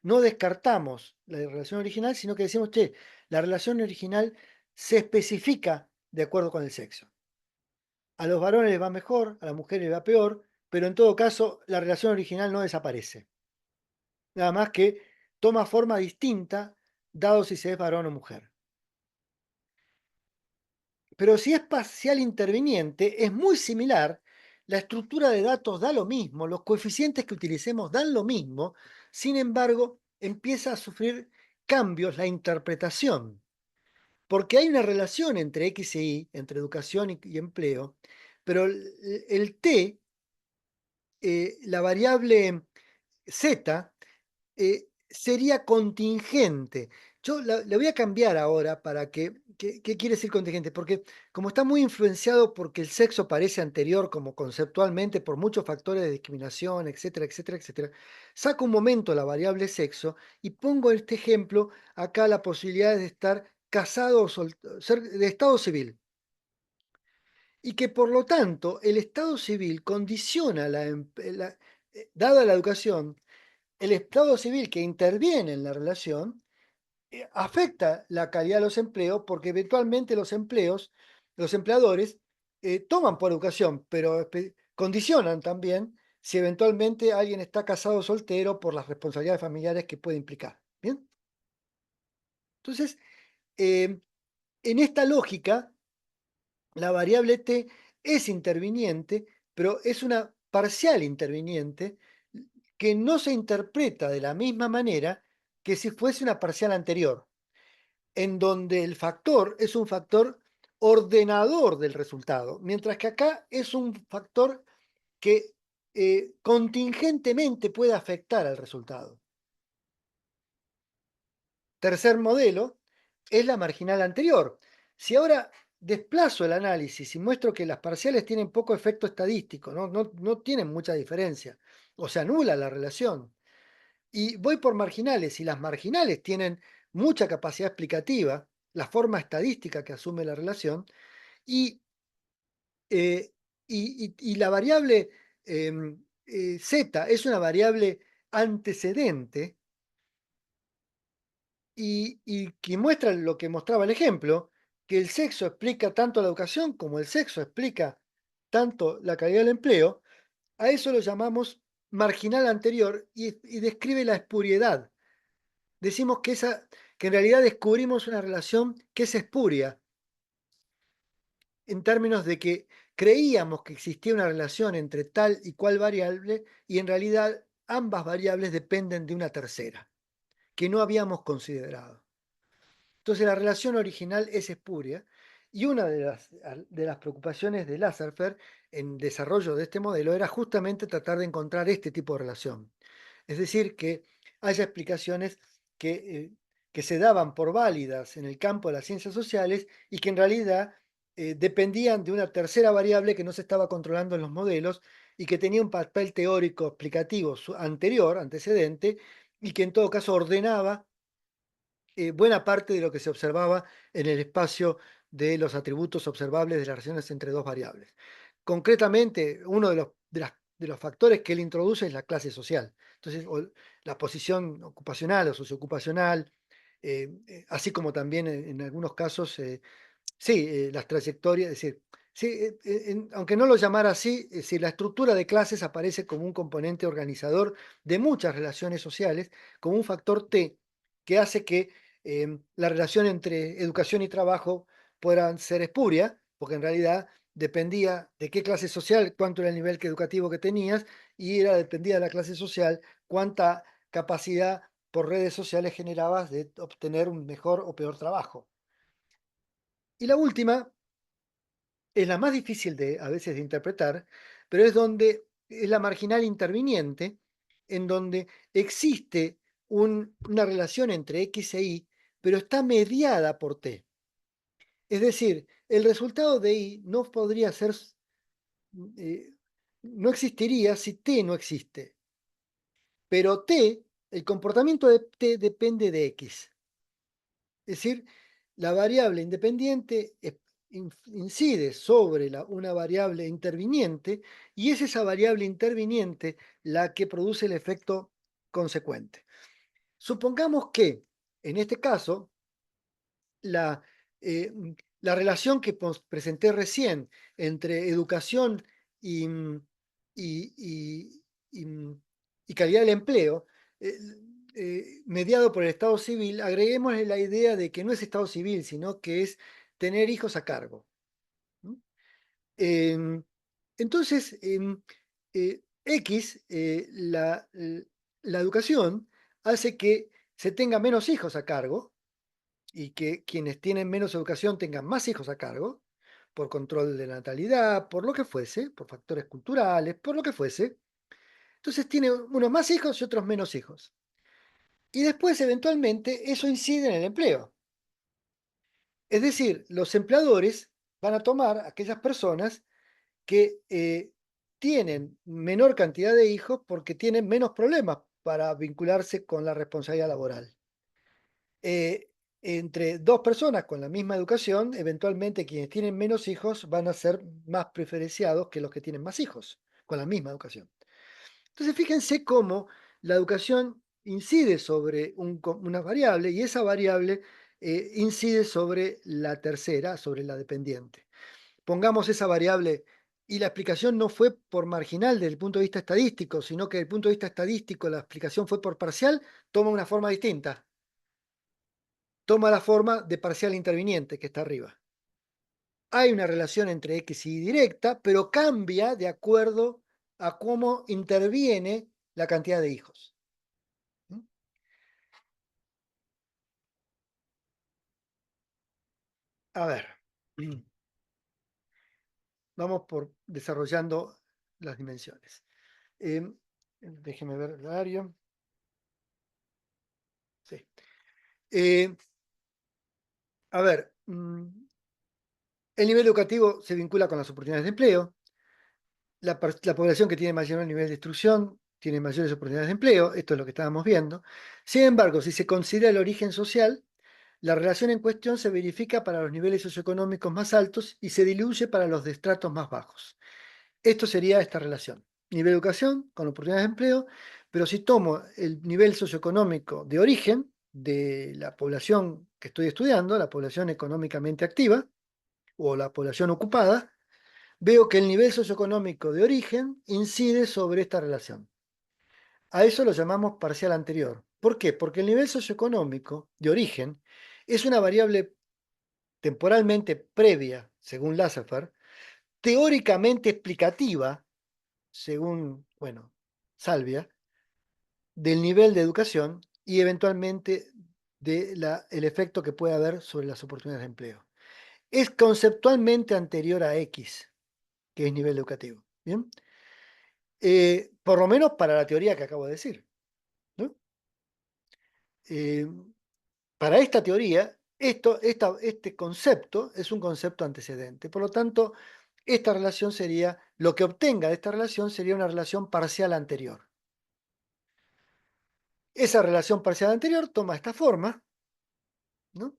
No descartamos la relación original, sino que decimos, che, la relación original se especifica de acuerdo con el sexo. A los varones les va mejor, a las mujeres les va peor, pero en todo caso la relación original no desaparece. Nada más que toma forma distinta dado si se es varón o mujer. Pero si es parcial interviniente, es muy similar, la estructura de datos da lo mismo, los coeficientes que utilicemos dan lo mismo, sin embargo, empieza a sufrir cambios la interpretación, porque hay una relación entre X e Y, entre educación y empleo, pero el T, la variable Z, sería contingente. Yo le voy a cambiar ahora para que, ¿qué quiere decir contingente? Porque como está muy influenciado porque el sexo parece anterior como conceptualmente por muchos factores de discriminación, etcétera, etcétera, etcétera, saco un momento la variable sexo y pongo en este ejemplo acá la posibilidad de estar casado o ser de estado civil. Y que por lo tanto el estado civil condiciona dada la educación, el estado civil que interviene en la relación afecta la calidad de los empleos porque eventualmente los empleadores toman por educación, pero condicionan también si eventualmente alguien está casado o soltero por las responsabilidades familiares que puede implicar. ¿Bien? Entonces, en esta lógica, la variable t es interviniente, pero es una parcial interviniente que no se interpreta de la misma manera que si fuese una parcial anterior, en donde el factor es un factor ordenador del resultado, mientras que acá es un factor que contingentemente puede afectar al resultado. Tercer modelo es la marginal anterior. Si ahora desplazo el análisis y muestro que las parciales tienen poco efecto estadístico, no tienen mucha diferencia, o se anula la relación, y voy por marginales, y las marginales tienen mucha capacidad explicativa, la forma estadística que asume la relación, y, eh, y la variable z es una variable antecedente, y que muestra lo que mostraba el ejemplo, que el sexo explica tanto la educación como el sexo explica tanto la calidad del empleo, a eso lo llamamos marginal anterior y describe la espuriedad. Decimos que en realidad descubrimos una relación que es espuria, en términos de que creíamos que existía una relación entre tal y cual variable y en realidad ambas variables dependen de una tercera, que no habíamos considerado. Entonces la relación original es espuria y una de las preocupaciones de Lasserfer en desarrollo de este modelo era justamente tratar de encontrar este tipo de relación. Es decir, que haya explicaciones que, que se daban por válidas en el campo de las ciencias sociales y que en realidad dependían de una tercera variable que no se estaba controlando en los modelos y que tenía un papel teórico explicativo anterior, antecedente, y que en todo caso ordenaba buena parte de lo que se observaba en el espacio de los atributos observables de las relaciones entre dos variables. Concretamente, uno de los factores que él introduce es la clase social. Entonces, la posición ocupacional o socioocupacional, así como también en algunos casos, sí, las trayectorias, es decir, sí, aunque no lo llamara así, es decir, la estructura de clases aparece como un componente organizador de muchas relaciones sociales, como un factor T que hace que la relación entre educación y trabajo puedan ser espuria, porque en realidad dependía de qué clase social, cuánto era el nivel educativo que tenías, y dependía de la clase social cuánta capacidad por redes sociales generabas de obtener un mejor o peor trabajo. Y la última es la más difícil a veces de interpretar, pero es donde es la marginal interviniente, en donde existe una relación entre X e Y, pero está mediada por T. Es decir, el resultado de I no podría ser, no existiría si T no existe. Pero T, el comportamiento de T depende de X. Es decir, la variable independiente incide sobre una variable interviniente y es esa variable interviniente la que produce el efecto consecuente. Supongamos que, en este caso, la, eh, la relación que presenté recién entre educación y, y- y- y- y calidad del empleo, eh, mediado por el Estado civil, agreguémosle la idea de que no es Estado civil, sino que es tener hijos a cargo. ¿Mm? Entonces, X, la educación, hace que se tenga menos hijos a cargo y que quienes tienen menos educación tengan más hijos a cargo, por control de la natalidad, por lo que fuese, por factores culturales, por lo que fuese. Entonces tiene unos más hijos y otros menos hijos. Y después, eventualmente, eso incide en el empleo. Es decir, los empleadores van a tomar a aquellas personas que tienen menor cantidad de hijos porque tienen menos problemas para vincularse con la responsabilidad laboral. eh, Entre dos personas con la misma educación, eventualmente quienes tienen menos hijos van a ser más preferenciados que los que tienen más hijos con la misma educación. Entonces, fíjense cómo la educación incide sobre una variable y esa variable incide sobre la tercera, sobre la dependiente. Pongamos esa variable y la explicación no fue por marginal desde el punto de vista estadístico, sino que desde el punto de vista estadístico la explicación fue por parcial, toma una forma distinta. Toma la forma de parcial interviniente que está arriba. Hay una relación entre X y Y directa, pero cambia de acuerdo a cómo interviene la cantidad de hijos. ¿Mm? A ver, vamos por desarrollando las dimensiones. Déjeme ver el horario. Sí. A ver, el nivel educativo se vincula con las oportunidades de empleo. La población que tiene mayor nivel de instrucción tiene mayores oportunidades de empleo, esto es lo que estábamos viendo. Sin embargo, si se considera el origen social, la relación en cuestión se verifica para los niveles socioeconómicos más altos y se diluye para los de estratos más bajos. Esto sería esta relación. Nivel de educación con oportunidades de empleo, pero si tomo el nivel socioeconómico de origen de la población que estoy estudiando, la población económicamente activa o la población ocupada, veo que el nivel socioeconómico de origen incide sobre esta relación. A eso lo llamamos parcial anterior. ¿Por qué? Porque el nivel socioeconómico de origen es una variable temporalmente previa, según Lassefer, teóricamente explicativa, según, bueno, Salvia, del nivel de educación y eventualmente el efecto que puede haber sobre las oportunidades de empleo. Es conceptualmente anterior a X, que es nivel educativo. ¿Bien? Por lo menos para la teoría que acabo de decir, ¿no? Eh, para esta teoría, este concepto es un concepto antecedente. Por lo tanto, esta relación sería, lo que obtenga de esta relación sería una relación parcial anterior. Esa relación parcial anterior toma esta forma, ¿no?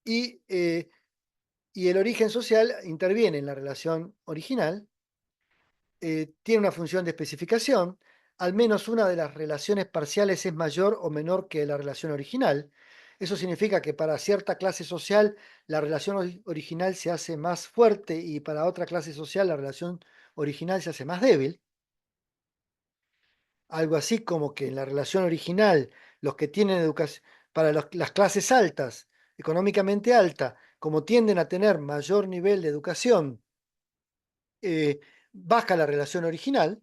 Y el origen social interviene en la relación original, tiene una función de especificación, al menos una de las relaciones parciales es mayor o menor que la relación original. Eso significa que para cierta clase social la relación original se hace más fuerte y para otra clase social la relación original se hace más débil. Algo así como que en la relación original los que tienen educación, para las clases altas, económicamente alta, como tienden a tener mayor nivel de educación, eh, baja la relación original,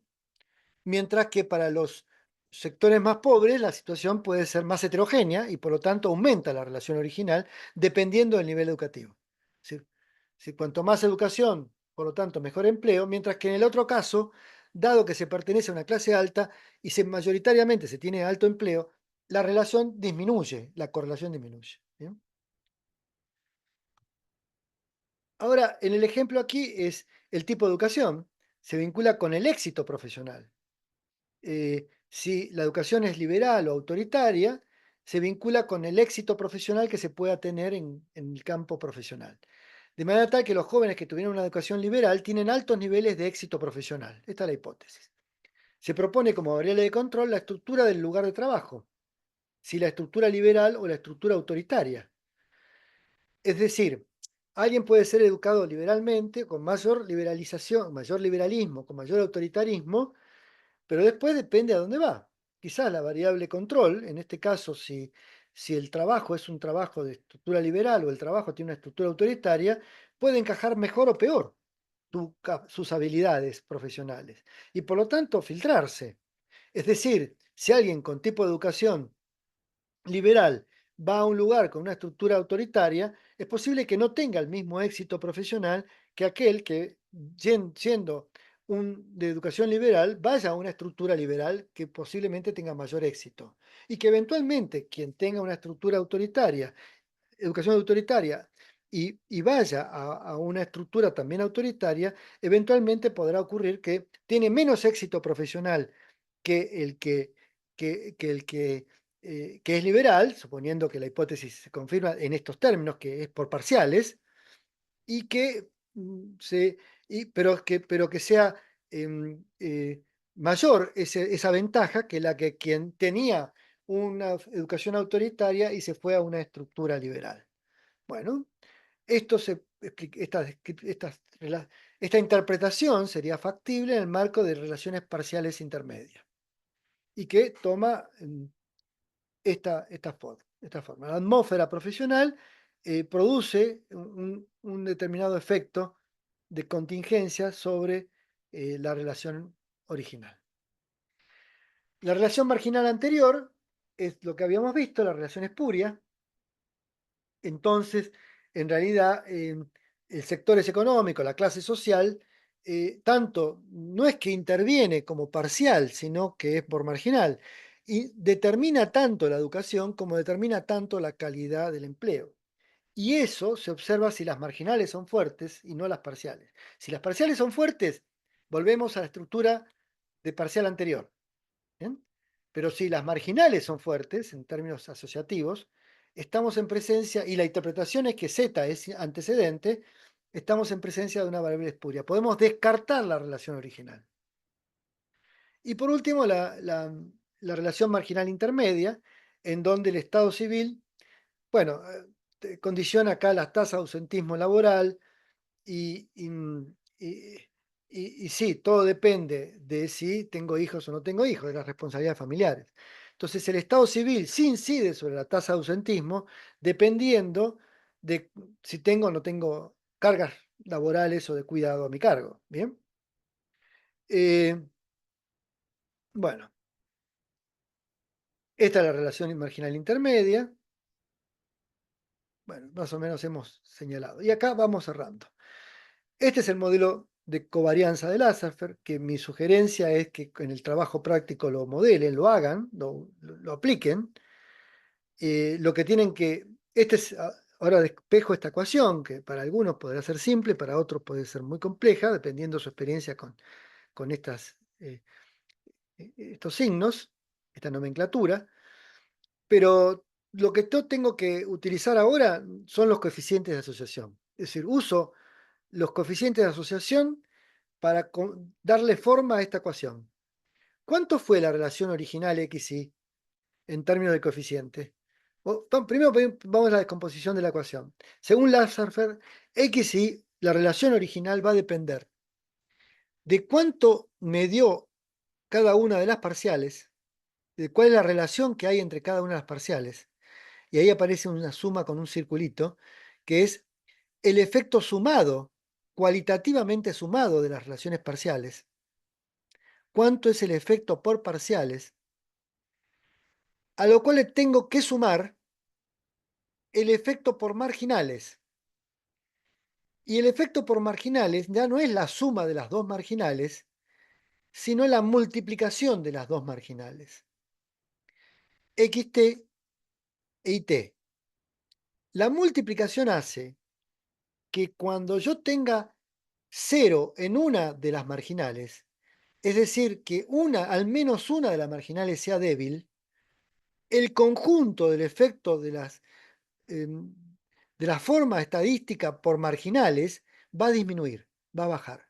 mientras que para los sectores más pobres la situación puede ser más heterogénea y por lo tanto aumenta la relación original dependiendo del nivel educativo. Si cuanto más educación, por lo tanto mejor empleo, mientras que en el otro caso, dado que se pertenece a una clase alta y mayoritariamente se tiene alto empleo, la relación disminuye, la correlación disminuye. ¿Bien? Ahora, en el ejemplo aquí es el tipo de educación, se vincula con el éxito profesional. Si la educación es liberal o autoritaria, se vincula con el éxito profesional que se pueda tener en el campo profesional. De manera tal que los jóvenes que tuvieron una educación liberal tienen altos niveles de éxito profesional. Esta es la hipótesis. Se propone como variable de control la estructura del lugar de trabajo, si la estructura liberal o la estructura autoritaria. Es decir, alguien puede ser educado liberalmente, con mayor liberalización, mayor liberalismo, con mayor autoritarismo, pero después depende a dónde va. Quizás la variable control, en este caso, si el trabajo es un trabajo de estructura liberal o el trabajo tiene una estructura autoritaria, puede encajar mejor o peor sus habilidades profesionales y por lo tanto filtrarse. Es decir, si alguien con tipo de educación liberal va a un lugar con una estructura autoritaria, es posible que no tenga el mismo éxito profesional que aquel que, siendo de educación liberal, vaya a una estructura liberal que posiblemente tenga mayor éxito. Y que eventualmente quien tenga una estructura autoritaria, educación autoritaria, y vaya a una estructura también autoritaria, eventualmente podrá ocurrir que tiene menos éxito profesional que el que es liberal, suponiendo que la hipótesis se confirma en estos términos, que es por parciales, y que pero que sea mayor esa ventaja que la que quien tenía una educación autoritaria y se fue a una estructura liberal. Bueno, esta interpretación sería factible en el marco de relaciones parciales intermedias y que toma esta forma. La atmósfera profesional produce un determinado efecto de contingencia sobre la relación original. La relación marginal anterior es lo que habíamos visto, la relación espuria. Entonces, en realidad, el sector económico, la clase social, tanto no es que interviene como parcial, sino que es por marginal. Y determina tanto la educación como determina tanto la calidad del empleo. Y eso se observa si las marginales son fuertes y no las parciales. Si las parciales son fuertes, volvemos a la estructura de parcial anterior. ¿Bien? Pero si las marginales son fuertes en términos asociativos, estamos en presencia, y la interpretación es que Z es antecedente, estamos en presencia de una variable espuria. Podemos descartar la relación original. Y por último, la relación marginal intermedia, en donde el Estado civil, bueno, condiciona acá las tasas de ausentismo laboral, y, y, y- y sí, todo depende de si tengo hijos o no tengo hijos, de las responsabilidades familiares. Entonces, el Estado civil sí incide sobre la tasa de ausentismo dependiendo de si tengo o no tengo cargas laborales o de cuidado a mi cargo. ¿Bien? Eh, bueno, esta es la relación marginal intermedia. Bueno, más o menos hemos señalado. Y acá vamos cerrando. Este es el modelo de covarianza de Lasserfer, que mi sugerencia es que en el trabajo práctico lo modelen, lo hagan, lo apliquen. Lo que tienen que, ahora despejo esta ecuación, que para algunos podrá ser simple, para otros puede ser muy compleja, dependiendo de su experiencia con estos signos, esta nomenclatura. Pero lo que yo tengo que utilizar ahora son los coeficientes de asociación. Es decir, uso los coeficientes de asociación para darle forma a esta ecuación. ¿Cuánto fue la relación original XY en términos de coeficiente? Primero vamos a la descomposición de la ecuación. Según Lasserfer, XY, la relación original va a depender de cuánto me dio cada una de las parciales, de cuál es la relación que hay entre cada una de las parciales. Y ahí aparece una suma con un circulito, que es el efecto sumado, cualitativamente sumado de las relaciones parciales. ¿Cuánto es el efecto por parciales? A lo cual le tengo que sumar el efecto por marginales. Y el efecto por marginales ya no es la suma de las dos marginales, sino la multiplicación de las dos marginales. XT y T. La multiplicación hace que cuando yo tenga 0 en una de las marginales, es decir, que al menos una de las marginales sea débil, el conjunto del efecto de la forma estadística por marginales va a disminuir, va a bajar.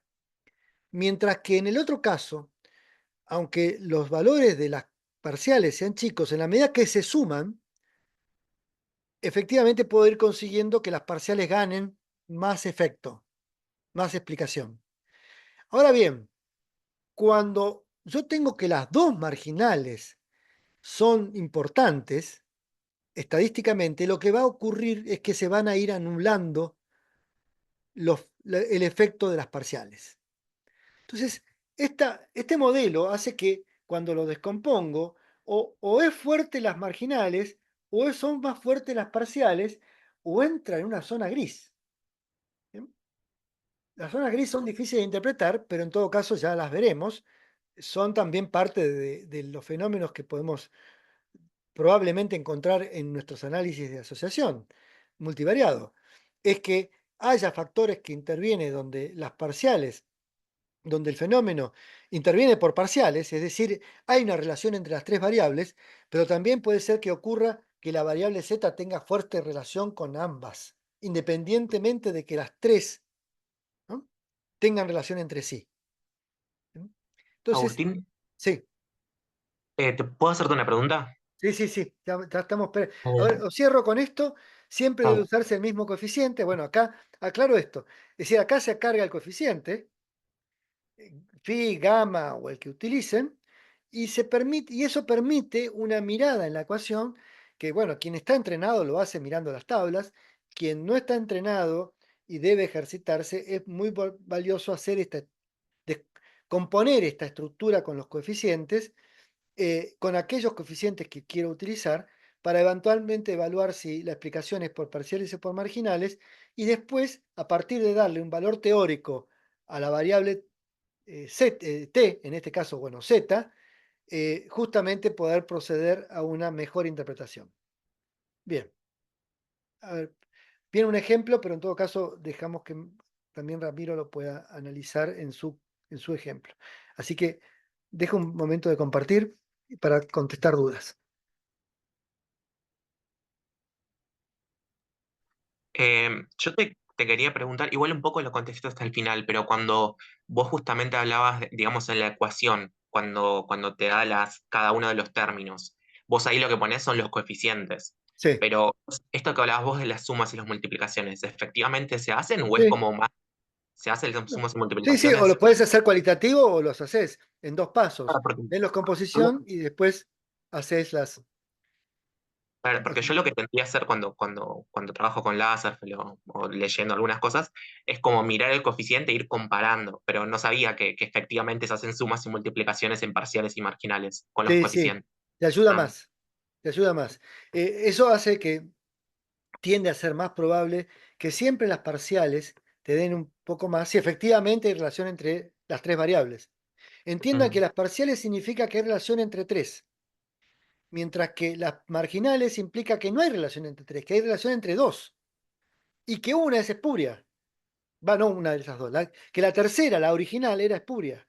Mientras que en el otro caso, aunque los valores de las parciales sean chicos, en la medida que se suman, efectivamente puedo ir consiguiendo que las parciales ganen más efecto, más explicación. Ahora bien, cuando yo tengo que las dos marginales son importantes, estadísticamente lo que va a ocurrir es que se van a ir anulando el efecto de las parciales. Entonces, este modelo hace que cuando lo descompongo, o es fuerte las marginales, o son más fuertes las parciales, o entra en una zona gris. ¿Bien? Las zonas gris son difíciles de interpretar, pero en todo caso ya las veremos. Son también parte de los fenómenos que podemos probablemente encontrar en nuestros análisis de asociación multivariado. Es que haya factores que intervienen donde las parciales, donde el fenómeno interviene por parciales, es decir, hay una relación entre las tres variables, pero también puede ser que ocurra que la variable z tenga fuerte relación con ambas, independientemente de que las tres, ¿no?, tengan relación entre sí. Entonces, Agustín, sí, ¿te puedo hacerte una pregunta? sí, ya estamos. A ver, Eh, os cierro con esto. Siempre debe ah, usarse el mismo coeficiente. Bueno, acá aclaro esto. Es decir, acá se carga el coeficiente, phi, gamma o el que utilicen, y eso permite una mirada en la ecuación que, bueno, quien está entrenado lo hace mirando las tablas. Quien no está entrenado y debe ejercitarse, es muy valioso hacer componer esta estructura con los coeficientes, con aquellos coeficientes que quiero utilizar para eventualmente evaluar si la explicación es por parciales o por marginales, y después, a partir de darle un valor teórico a la variable t, en este caso, bueno, z, justamente poder proceder a una mejor interpretación. Bien, a ver, viene un ejemplo, pero en todo caso dejamos que también Ramiro lo pueda analizar en su ejemplo. Así que dejo un momento de compartir para contestar dudas. yo te quería preguntar, igual un poco lo contesté hasta el final, pero cuando vos justamente hablabas, digamos, en la ecuación, cuando te da cada uno de los términos, vos ahí lo que ponés son los coeficientes. Sí, Pero esto que hablabas vos de las sumas y las multiplicaciones, ¿efectivamente se hacen o es sí. como más, se hacen las No. sumas y Sí, o multiplicaciones? lo puedes hacer cualitativo o los haces en dos pasos. Claro, porque Ven los composición y después haces las. claro, porque yo lo que tendría a hacer cuando trabajo con Lazarsfeld o leyendo algunas cosas es como mirar el coeficiente e ir comparando, pero no sabía que efectivamente se hacen sumas y multiplicaciones en parciales y marginales con los Sí, coeficientes. te ayuda Ah, más, te ayuda más. Eso hace que tiende a ser más probable que siempre las parciales te den un poco más, si efectivamente hay relación entre las tres variables. Entiendan que mm, las parciales significa que hay relación entre tres, mientras que las marginales implica que no hay relación entre tres, que hay relación entre dos, y que una es espuria. Va, no una de esas dos, que la tercera, la original, era espuria,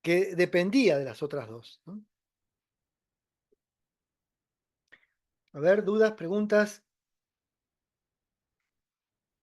que dependía de las otras dos, ¿no? A ver, dudas, preguntas.